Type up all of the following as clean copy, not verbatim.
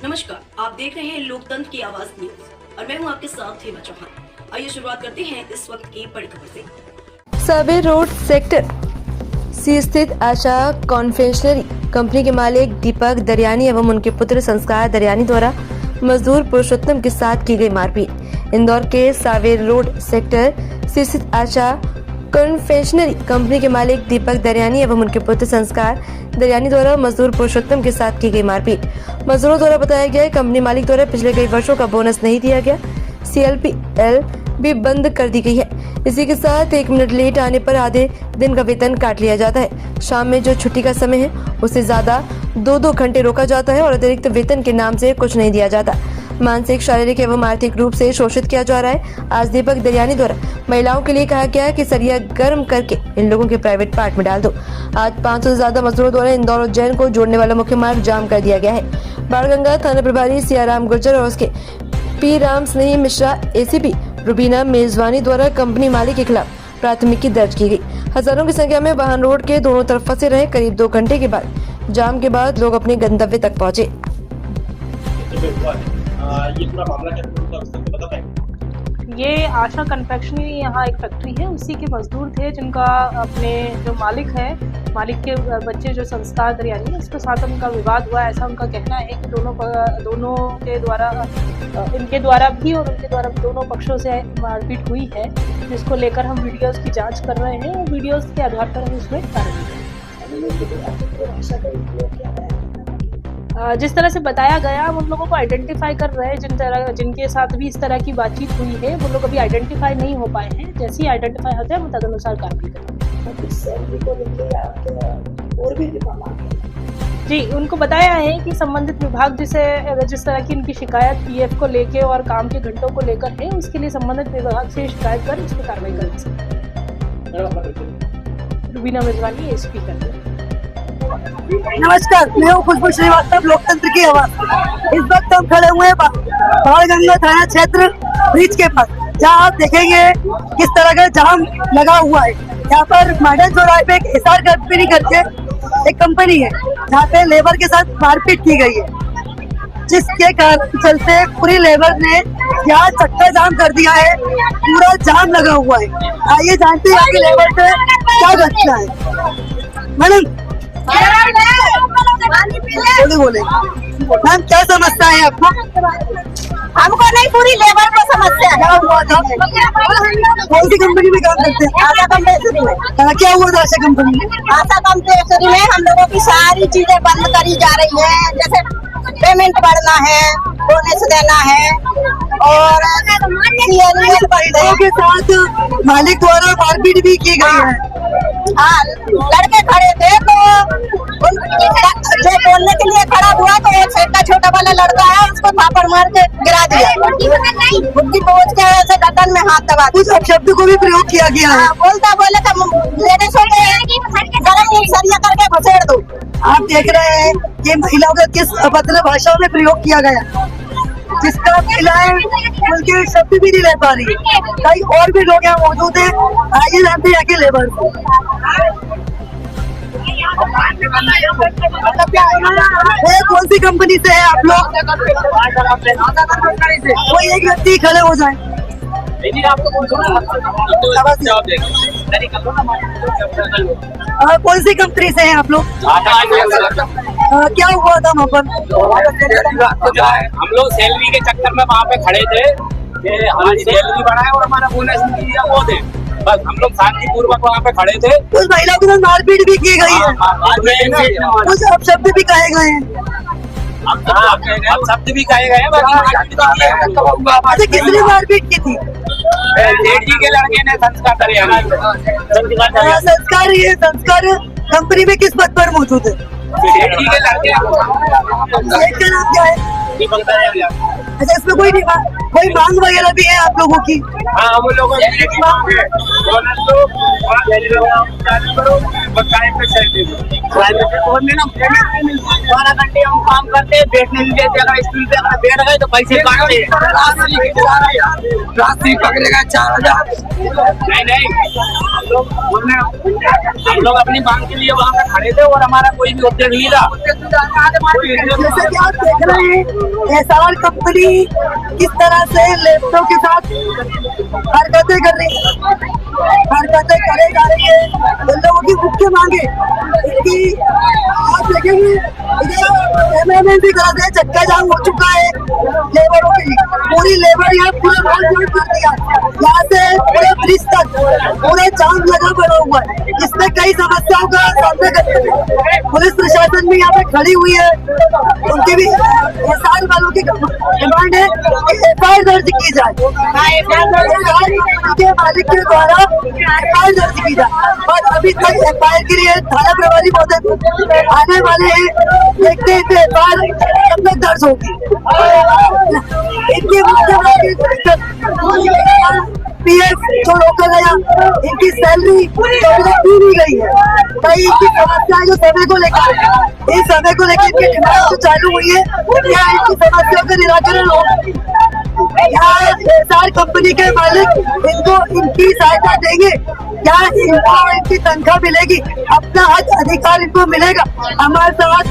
नमस्कार, आप देख रहे हैं लोकतंत्र की आवाज न्यूज और मैं हूं आपके साथ हेमा चौहान। आइए शुरुआत करते हैं इस वक्त की बड़ी खबर से। सावे रोड सेक्टर सी स्थित आशा कॉन्फेक्शनरी कंपनी के मालिक दीपक दरियानी एवं उनके पुत्र संस्कार दरियानी द्वारा मजदूर पुरुषोत्तम के साथ की गई मारपीट। इंदौर के सावे रोड सेक्टर सी स्थित आशा कॉन्फेक्शनरी कंपनी के मालिक दीपक दरियानी एवं उनके पुत्र संस्कार दरियानी द्वारा मजदूर पुरुषोत्तम के साथ की गई मारपीट। मजदूरों द्वारा बताया गया कंपनी मालिक द्वारा पिछले कई वर्षों का बोनस नहीं दिया गया, CLPL भी बंद कर दी गई है। इसी के साथ 1 मिनट लेट आने पर आधे दिन का वेतन काट लिया जाता है। शाम में जो छुट्टी का समय है उससे ज्यादा 2-2 घंटे रोका जाता है और अतिरिक्त वेतन के नाम से कुछ नहीं दिया जाता। मानसिक, शारीरिक एवं आर्थिक रूप से शोषित किया जा रहा है। आज दीपक दरियानी द्वारा महिलाओं के लिए कहा गया है कि सरिया गर्म करके इन लोगों के प्राइवेट पार्ट में डाल दो। आज 500 से ज्यादा मजदूरों द्वारा इंदौर और उज्जैन को जोड़ने वाला मुख्य मार्ग जाम कर दिया गया है। बाणगंगा थाना प्रभारी सियाराम गुर्जर और उसके P राम स्नेही मिश्रा ACP रुबीना मेजवानी द्वारा कंपनी मालिक के खिलाफ प्राथमिकी दर्ज की गई। हजारों की संख्या में वाहन रोड के दोनों तरफ फंसे रहे। करीब 2 घंटे के बाद जाम के बाद लोग अपने गंतव्य तक पहुंचे। ये पूरा मामला क्या था उससे बता पाएंगे? ये आशा कन्फेक्शनरी यहाँ एक फैक्ट्री है, उसी के मजदूर थे जिनका अपने जो मालिक के बच्चे जो संस्कार दरियानी है उसके साथ उनका विवाद हुआ। ऐसा उनका कहना है कि दोनों के द्वारा इनके द्वारा भी और उनके द्वारा भी दोनों पक्षों से मारपीट हुई है, जिसको लेकर हम वीडियोस की जांच कर रहे हैं और वीडियोस के आधार पर हम इसमें जिस तरह से बताया गया हम उन लोगों को आइडेंटिफाई कर रहे हैं। जिनके साथ भी इस तरह की बातचीत हुई है वो लोग अभी आइडेंटिफाई नहीं हो पाए हैं। जैसे ही आइडेंटिफाई होते हैं हम तदनुसार कार्रवाई करेंगे। जी, उनको बताया है कि संबंधित विभाग जिस तरह की इनकी शिकायत PF को लेके और काम के घंटों को लेकर है, उसके लिए संबंधित विभाग से शिकायत कर इस पर कार्रवाई कर सकते हैं। रुबीना मेजवानी ACP करते हैं। नमस्कार, मैं हूँ खुशबू श्रीवास्तव, लोकतंत्र की आवाज। इस वक्त हम खड़े हुए हैं बाणगंगा थाना क्षेत्र ब्रिज के पास, जहाँ आप देखेंगे किस तरह का जाम लगा हुआ है। यहाँ पर मॉडर्न चौराहे पे एक SR कंपनी करके एक कंपनी है, जहाँ पे लेबर के साथ मारपीट की गई है, जिसके कारण चलते पूरी लेबर ने यहाँ चक्का जाम कर दिया है। पूरा जाम लगा हुआ है। आइए जानते हैं कि लेबर से क्या घटना है। मैडम बोले मैम, क्या समस्या है आपको? हमको नहीं, पूरी लेबर को समस्या है। क्या हुआ था? कौन सी कंपनी में काम करते हैं? आशा कंप्रेसरी में। क्या हुआ था आशा कंपनी में? आशा कंप्रेसरी में हम लोगों की सारी चीजें बंद करी जा रही है। जैसे पेमेंट बढ़ना है, बोनस देना है और महिलाओं के साथ मालिक द्वारा मारपीट भी की गई है। हाँ, लड़के खड़े थे तो जो बोलने के लिए खड़ा हुआ तो एक छोटा वाला लड़का है, उसको थापड़ मार के गिरा दिया। बुद्धि पहुंच के ऐसे गर्दन में हाथ दबा। कुछ अपशब्द को भी प्रयोग किया गया है। बोले तो लेडीज गरम सरिया करके घुसेड़ दो। आप देख रहे हैं कि महिलाओं का किस अभद्र भाषा में प्रयोग किया गया, जिसका महिलाएं उनके शब्द भी नहीं ले पा रही। कई और भी लोग यहाँ मौजूद हैं, आइए जानते हैं कि लेबर कौन सी कंपनी से है आप लोग? कोई एक व्यक्ति खड़े हो जाए। कौन सी कंपनी से हैं आप लोग? क्या हुआ था वहाँ पर? हम लोग सैलरी के चक्कर में वहाँ पे खड़े थे कि हमारी सैलरी बढ़ाए और हमारा बोनस नहीं दिया वो दे। बस हम लोग शांतिपूर्वक वहाँ पे खड़े थे। कुछ महिलाओं के साथ मारपीट भी की गई है, कुछ अपशब्द भी कहे गए हैं। अब शब्द भी कहे गए हैं। अच्छा, किसने मारपीट की थी? जेठ जी के लड़के ने संस्कार दरियानी। संस्कार कंपनी में किस पद पर मौजूद है? जेठ जी के लड़के। का नाम क्या है? अच्छा, इसमें कोई नहीं कोई मांग वगैरह भी है आप लोगों की? हाँ, हम लोगों की मांग है बोनस दो, 12 घंटे हम काम करते हैं, बैठने नहीं देते, अगर स्कूल पे अगर बैठ गए तो पैसे काटते हैं। राशि पकड़ेगा 4000। नहीं, हम लोग अपनी मांग के लिए वहाँ पे खड़े थे और हमारा कोई भी उद्योग नहीं था। जैसे कि आप देख रहे हैं एसआर कंपनी किस तरह से लैपटॉप के साथ हरकतें कर रही है, हरकतें करे जा रही है। उन लोगों की मुख्य मांगे इसकी आप देखेंगे एमएमएमसी करा दे, चक्का जाम हो चुका है लेबरों की, पूरी लेबर यहाँ पूरा रोड जोड़ कर दिया, यहाँ से पूरे ब्रिज तक पूरे जाम लगा पड़ा हुआ है। इसमें कई समस्याओं का सामना करते हैं। पुलिस प्रशासन भी यहाँ पे खड़ी हुई है, उनकी भी एसआर वालों की डिमांड है कि एफआईआर दर्ज की जाए, के मालिक के द्वारा एफआईआर दर्ज की जाए। और अभी तक एफआईआर के लिए थाना प्रभारी महोदय आने वाले हैं, देखते हैं एफआईआर कब तक दर्ज होगी। इनकी मुख्य पीएफ जो रोका गया, इनकी सैलरी दी नहीं गई है, कई इनकी समस्या जो समय को लेकर, इस समय को लेकर इनकी डिमांड जो चालू हुई है, क्या इनकी समस्याओं का निराकरण हो? क्या एसआर कंपनी के मालिक इनको इनकी सहायता देंगे? क्या इनको इनकी तनख्वाह मिलेगी? अपना हक अधिकार इनको मिलेगा? हमारे साथ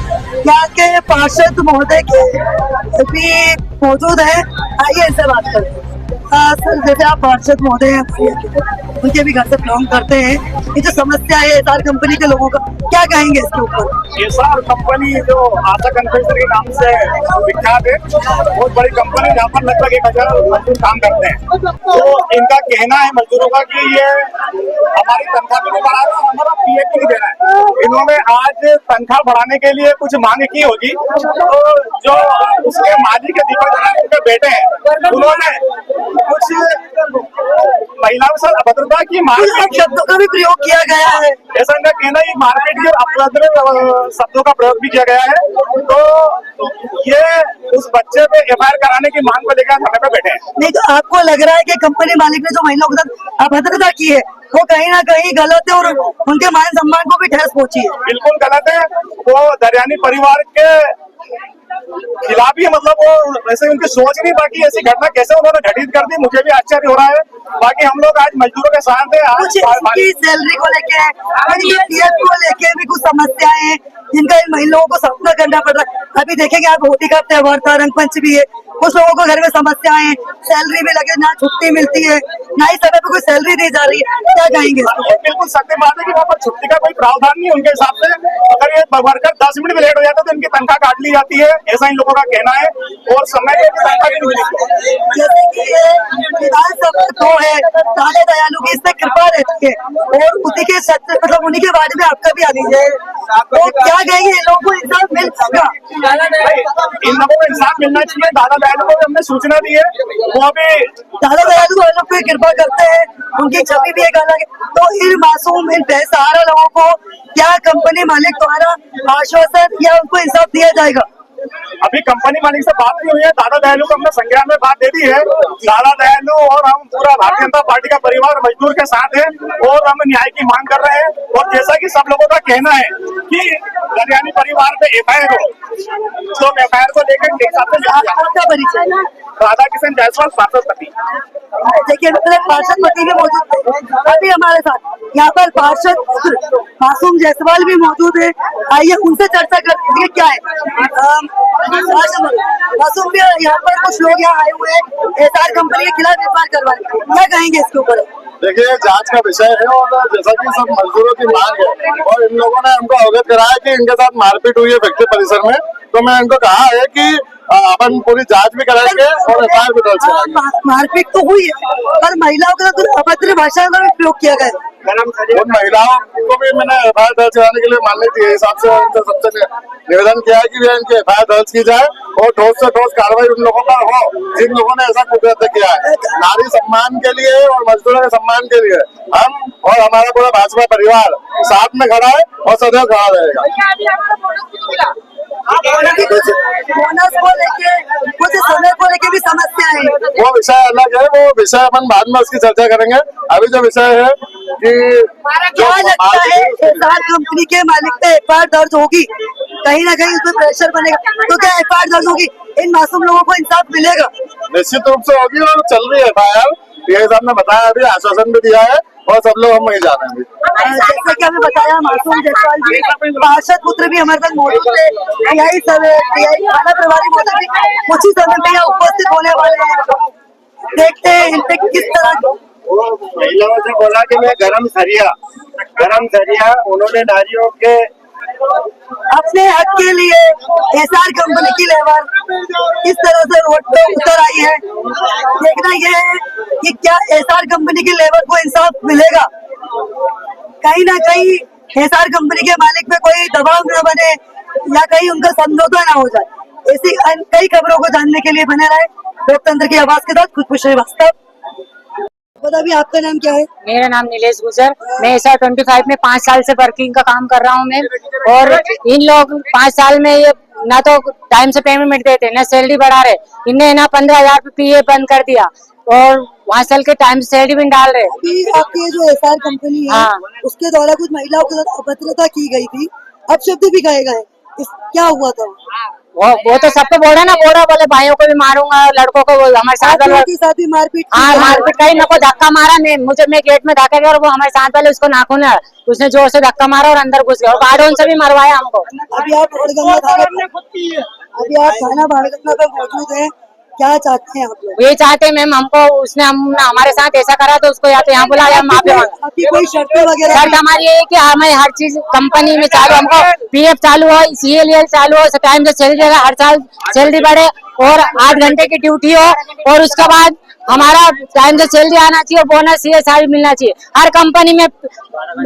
यहाँ के पार्षद महोदय के भी मौजूद है, आइए इनसे बात करते हैं। सर, जैसे आप पार्षद महोदय हैं, उनके भी घर से बिलोंग करते हैं, ये जो समस्या है एसआर कंपनी के लोगों का, क्या कहेंगे इसके ऊपर? एसआर कंपनी जो आशा कन्फेक्शनरी के नाम से विख्यात है, बहुत बड़ी कंपनी जहाँ पर लगभग 1000 मजदूर काम करते हैं। तो इनका कहना है मजदूरों का कि ये हमारी तनख्वाह भी नहीं बढ़ा रहा, हमारा पीएफ भी नहीं दे रहा है। इन्होंने आज तनख्वाह बढ़ाने के लिए कुछ मांग की होगी, तो जो उसके मालिक है दीपक दरियानी, उनके बेटे हैं, उन्होंने कुछ महिलाओं के साथ अभद्रता की मारपीट शब्दों का भी प्रयोग किया गया है, ऐसा इनका कहना है। मारपीट के अभद्र शब्दों का प्रयोग भी किया गया है। तो ये उस बच्चे पे एफआईआर कराने की मांग को लेकर धरने पे बैठे हैं। नहीं तो आपको लग रहा है कि कंपनी मालिक ने जो महिलाओं के साथ अभद्रता की है वो कहीं ना कहीं गलत है और उनके मान सम्मान को भी ठेस पहुंची है? बिल्कुल गलत है। वो दरियानी परिवार के खिलाफ ही, मतलब वो वैसे उनकी सोच नहीं, बाकी ऐसी घटना कैसे उन्होंने घटित कर दी, मुझे भी आश्चर्य हो रहा है। बाकी हम लोग आज मजदूरों के साथ हैं। कुछ इनकी सैलरी को लेके, इनकी पीएफ को लेके भी कुछ समस्याएं हैं जिनका इन महिलाओं को सामना करना पड़ रहा है। अभी देखेंगे आप, होली का त्योहार था, रंगपंचमी है, कुछ लोगों को घर में समस्याएं हैं, सैलरी भी लगे, ना छुट्टी मिलती है, ना ही समय पे कोई सैलरी दी जा रही है, क्या कहेंगे? बिल्कुल सत्य बात है कि वहाँ पर छुट्टी का कोई प्रावधान नहीं उनके हिसाब से। अगर ये वर्कर 10 मिनट भी लेट हो जाता है तो इनकी तनख्वाह काट ली जाती है, ऐसा इन लोगों का कहना है। और समय पे तनख्वाह भी नहीं मिलती। जैसे कि ये विधानसभा तो है दादा दयालु की, इसमें कृपा रहती है और उसी के सत्य, मतलब उन्हीं के बारे में आपका भी आदेश है, तो क्या कहेंगे इन लोगों को इंसाफ मिल सका? इन लोगों को इंसाफ मिलना चाहिए। दादा दयालु को हमने सूचना दी है, वो अभी दादा दयालु हम लोग पे कृपा करते हैं, उनकी छवि भी एक अलग है। तो इन मासूम, इन बेसहारा लोगों को क्या कंपनी मालिक द्वारा आश्वासन या उनको इंसाफ दिया जाएगा? अभी कंपनी मालिक से बात नहीं हुई है। दादा दयालु को हमने संज्ञान में बात दे दी है। दादा दयालु और हम पूरा भारतीय जनता पार्टी का परिवार मजदूर के साथ है और हम न्याय की मांग कर रहे हैं। और जैसा कि सब लोगों का कहना है कि दरियानी परिवार पे एफआईआर हो, तो एफआईआर को लेकर आपका परिचय? राधा किशन जायसवाल, पार्षद पति। देखिए, पार्षद पति भी मौजूद थे अभी हमारे साथ। यहाँ पर पार्षद मासूम जायसवाल भी मौजूद है, आइए उनसे चर्चा करते हैं। क्या है मासूम भी यहाँ पर कुछ लोग यहाँ आए हुए हैं एसआर कंपनी के खिलाफ एफआईआर करवाने, क्या कहेंगे इसके ऊपर? देखिए, जांच का विषय है और जैसा कि सब मजदूरों की मांग है और इन लोगों ने हमको अवगत कराया कि इनके साथ मारपीट हुई है फैक्ट्री परिसर में, तो मैं इनको कहा है कि अपन पूरी जांच भी कराएंगे और एफआईआर भी दर्ज कराएंगे। मारपीट तो हुई है पर महिलाओं के साथ अभद्र भाषा का भी प्रयोग किया गया है। उन महिलाओं को भी मैंने एफआईआर दर्ज कराने के लिए मान्य थी, हिसाब से उनसे सबसे निवेदन किया है कि वे इनकी एफआईआर दर्ज की जाए और ठोस से ठोस कार्रवाई उन लोगों पर हो जिन लोगों ने ऐसा कुकृत्य किया है। नारी सम्मान के लिए और मजदूरों के सम्मान के लिए हम और हमारा पूरा भाजपा परिवार साथ में खड़ा है और सदैव खड़ा रहेगा। कुछ बोनस को लेके कुछ समय को लेके भी समस्या है। वो विषय अलग है, वो विषय अपन बाद में उसकी चर्चा करेंगे। अभी जो विषय है कि क्या लगता है एस्सार कंपनी के मालिक पे एफआईआर दर्ज होगी, कहीं ना कहीं उसमें प्रेशर बनेगा, तो क्या एफआईआर दर्ज होगी, इन मासूम लोगों को इंसाफ मिलेगा? निश्चित रूप से होगी और चल रही है एफआईआर। ये साहब ने बताया, अभी आश्वासन भी दिया है और सब लोग हम वहीं जा रहे हैं। जैसा कि हमें बताया मासूम जायसवाल जी पार्षद पुत्र भी हमारे साथ मौजूद है, टीआई थाना प्रभारी महोदय भी कुछ ही समय में यहाँ उपस्थित होने वाले हैं। देखते हैं इन पे किस तरह महिलाओं से बोला कि मैं गरम सरिया उन्होंने नारियों के अपने हक के लिए एस्सार कंपनी की लेबर इस तरह से रोड पे उतर आई है। देखना यह है कि क्या एस्सार कंपनी की लेबर को इंसाफ मिलेगा, कहीं ना कहीं एस्सार कंपनी के मालिक पे कोई दबाव न बने या कहीं उनका समझौता ना हो जाए। ऐसी कई खबरों को जानने के लिए बने रहे लोकतंत्र की आवाज के साथ खुशबू श्रीवास्तव। बता भी आपका नाम क्या है? मेरा नाम नीलेश गुजर, मैं एस्सार 25 में 5 साल से वर्किंग का काम कर रहा हूँ मैं। और इन लोग 5 साल में ये ना तो टाइम से पेमेंट देते, ना सैलरी बढ़ा रहे। इनने ना 15,000 पीए बंद कर दिया और वहाँ चल के टाइम से सैलरी भी डाल रहे। अभी आपकी जो एस्सार कंपनी है उसके द्वारा कुछ महिलाओं के साथ अभद्रता की गई थी, अपशब्द भी कहे गए, क्या हुआ था? वो तो सबको बोला ना, बोले भाइयों को भी मारूंगा, लड़कों को हमारे साथ ही मारपीट। हाँ, मारपीट कहीं, मेरे को धक्का मारा, मैं गेट में धक्का गया और वो हमारे साथ वाले उसको नाखून है, उसने जोर से धक्का मारा और अंदर घुस गया और गार्डों से भी मरवाया हमको। अभी आप थाना बाणगंगा पे मौजूद है, क्या चाहते हैं आप लोग? ये चाहते हैं मैम, हमको उसने हमारे साथ ऐसा करा तो उसको या तो यहाँ बुला या माफी मांगे। आपकी कोई शर्त वगैरह? शर्त हमारी ये है कि हमें हर चीज कंपनी में चालू, हमको पीएफ चालू हो, सीएलएल चालू हो, टाइम से सैलरी देगा, हर साल सैलरी बढ़े और 8 घंटे की ड्यूटी हो और उसके बाद हमारा टाइम से सैलरी आना चाहिए और बोनस ये सारी मिलना चाहिए। हर कंपनी में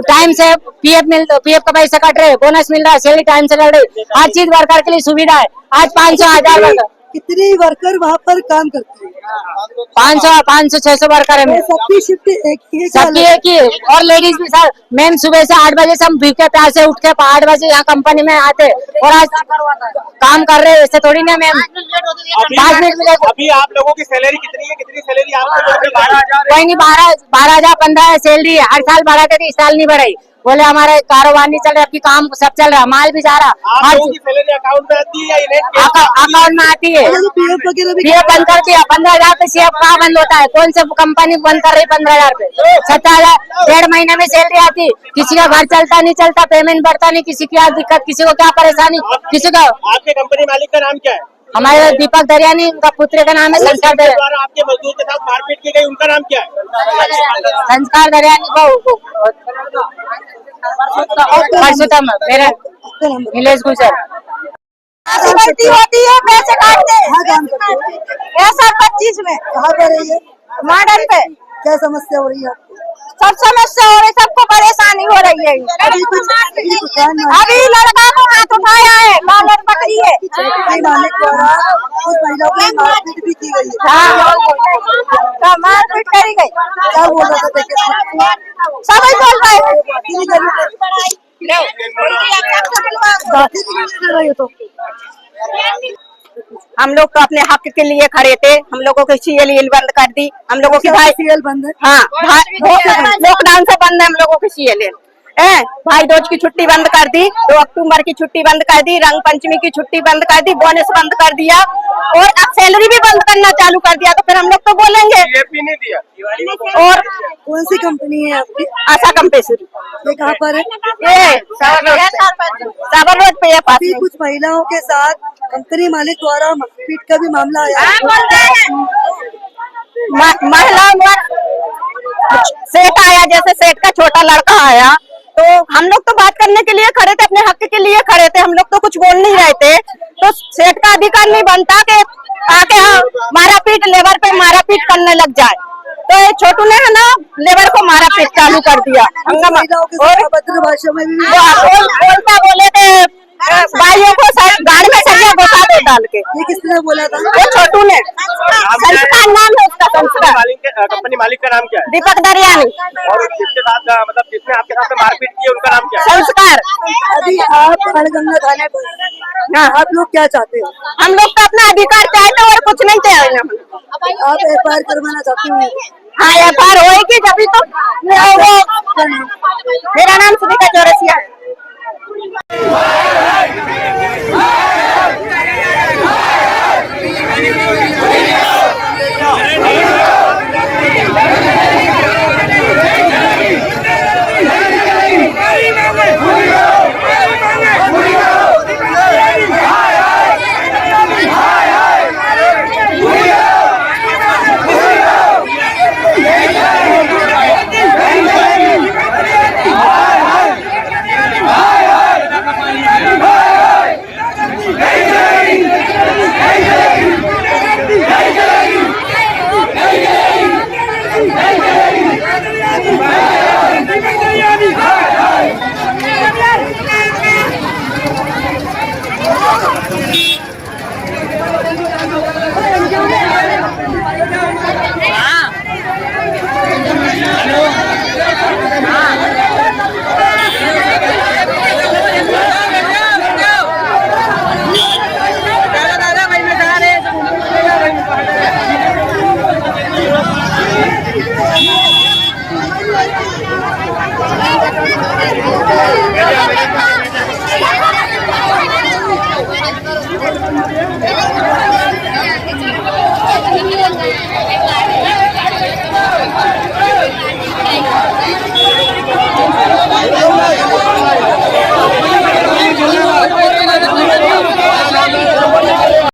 टाइम से पीएफ का पैसा कट रहे, बोनस मिल रहा है, सैलरी टाइम से लड़ रही, हर चीज वर्कर के लिए सुविधा है। आज 500-1000 वर्कर, कितने वर्कर वहाँ पर काम करते हैं? 500-600 वर्कर है। सबकी शिफ्ट एक ही है? सबकी एक ही है और लेडीज भी सर। मैम सुबह से 8 बजे से हम भीखे प्यासे उठ के 8 बजे यहाँ कंपनी में आते और आज काम कर रहे हैं, ऐसे थोड़ी ना मैम। 5 मिनट मिले। अभी आप लोगों की सैलरी कितनी है? कितनी सैलरी आपको? 12,000। कोई नहीं, 12,000 15,000 सैलरी है, हर साल बढ़ाते थे, इस साल नहीं बढ़ाई। बोले हमारे कारोबार नहीं चल रहा, आपकी काम सब चल रहा, माल भी जा रहा। आप लोगों की सैलरी अकाउंट में आती है या अकाउंट में आती है? पीएफ बंद कर दिया, 15,000 पे सीएफ कहाँ बंद होता है? कौन सी कंपनी बंद कर रही 15,000 पे? 17,000 1.5 महीने में सैलरी आती। किसी का घर चलता नहीं चलता, पेमेंट बढ़ता नहीं, किसी की क्या दिक्कत, किसी को क्या परेशानी, किसी का। आपके कंपनी मालिक का नाम क्या है? हमारे दीपक दरियानी, उनका पुत्र का नाम है संस्कार दरियानी। आपके मजदूर के साथ मारपीट की गई, उनका नाम क्या है? संस्कार दरियानी को परसोत्तम, मेरा नीलेश गुजर। भर्ती होती है, पैसे काटते हैं। कहाँ काम करते हैं? एस्सार 25 में। कहाँ पर है ये? मॉडल पे। क्या समस्या हो रही है आपको? सब समस्या हो रही, सबको परेशानी हो रही है। अभी लड़का को हाथ उठाया है, कॉलर पकड़ी है। मालिक द्वारा कुछ महिलाओं की मारपीट भी की गई है। हाँ, मारपीट करी गई। क्या बोल रहा था? सभी बोल रहे हैं। तो हम लोग तो अपने हक के लिए खड़े थे, हम लोगों को सीएलएल बंद कर दी, हम लोगों की भाई सीएल बंद है। हाँ, लॉकडाउन से बंद है हम लोगों की सीएलएल। भाई दूज की छुट्टी बंद कर दी, 2 अक्टूबर की छुट्टी बंद कर दी, रंग पंचमी की छुट्टी बंद कर दी, बोनस बंद कर दिया और अब सैलरी भी बंद करना चालू कर दिया। तो फिर हम लोग तो बोलेंगे। नहीं दिया। और कौन सी कंपनी है आपकी? आशा कंपनी। ये कहाँ पर है? ये साबर रोड पे है। अभी कुछ महिलाओं के साथ कंपनी मालिक द्वारा मारपीट का भी मामला आया है। महिला सेठ आया, जैसे सेठ का छोटा लड़का आया तो हम लोग तो बात करने के लिए खड़े थे, अपने हक के लिए खड़े थे, हम लोग तो कुछ बोल नहीं रहे थे। तो सेठ का अधिकार नहीं बनता कि आके मारा पीट लेबर पे मारा पीट करने लग जाए। तो छोटू ने है ना लेबर को मारा पीट चालू कर दिया। अभद्र भाषा में भी बोलता बोले थे भाइयों को गाड़ी में सरिया घुसा दो डाल के। ये किसने बोला था? वो छोटू ने, संस्कार नाम है उसका संस्कार। कंपनी मालिक का नाम क्या है? दीपक दरियानी। और जिसके साथ मतलब जिसने आपके साथ मारपीट की है उनका नाम क्या है? संस्कार। अभी आप बाणगंगा थाने पर, आप लोग क्या चाहते हो? हम लोग का अपना अधिकार चाहते हैं और कुछ नहीं चाहिए। आप FIR करवाना चाहते हो? हाँ, FIR होएगी जब तो। मेरा नाम सुनीता चौरसिया है।